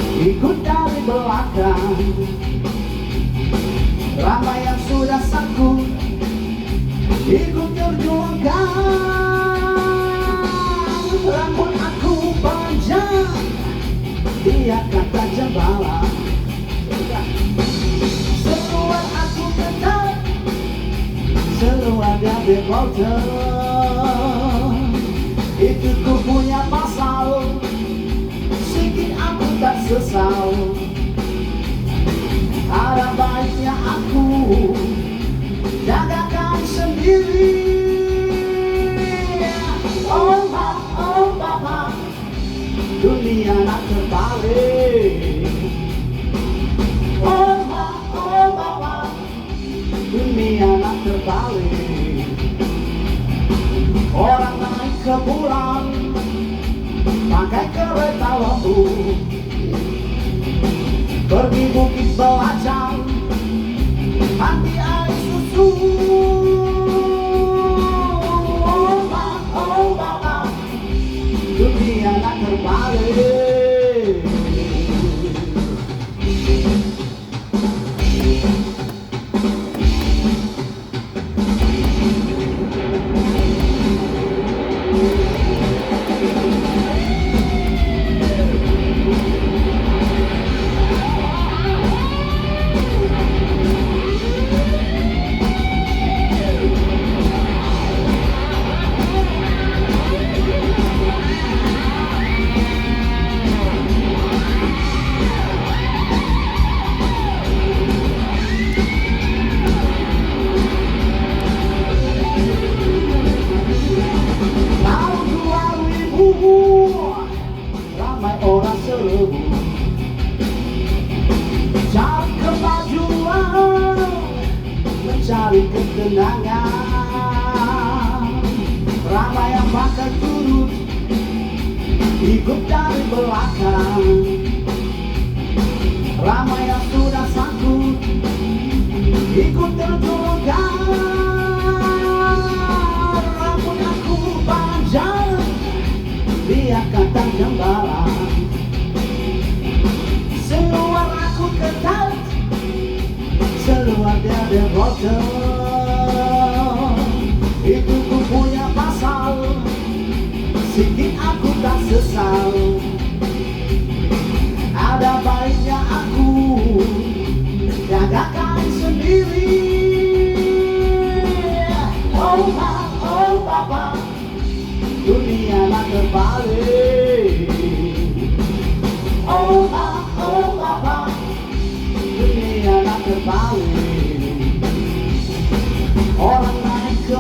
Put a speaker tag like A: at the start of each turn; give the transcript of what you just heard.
A: ikut dari belakang. Ramai yang sudah sanggup ikut terjuangkan. Rambut aku panjang, dia kata jembala. Seluar aku ketat, seluar dari motor. Itu ku punya pasal, sedikit aku tak sesal. Ada baiknya aku jagakan sendiri. Oh Bapa, dunia nak terbalik. Oh Bapa, dunia nak terbalik. Orang naik ke bulan pakai kereta lampu, pergi bukit belacang, mandi air susu. Oh Bapa, dunia nak terbalik. Ramai orang serbu cari kemajuan, mencari ketenangan. Ramai yang bakal turut ikut dari belakang. Ramai yang sudah sanggup ikut terjuangkan. Rambut aku panjang, dia kata gembala. Seluar aku ketat, seluar dari botol. Itu ku punya pasal, sedikit aku tak sesal. Ada baiknya aku jagakan sendiri. Oh Bapa, dunia nak terbalik. Oh Bapa, dunia nak terbalik. Orang naik ke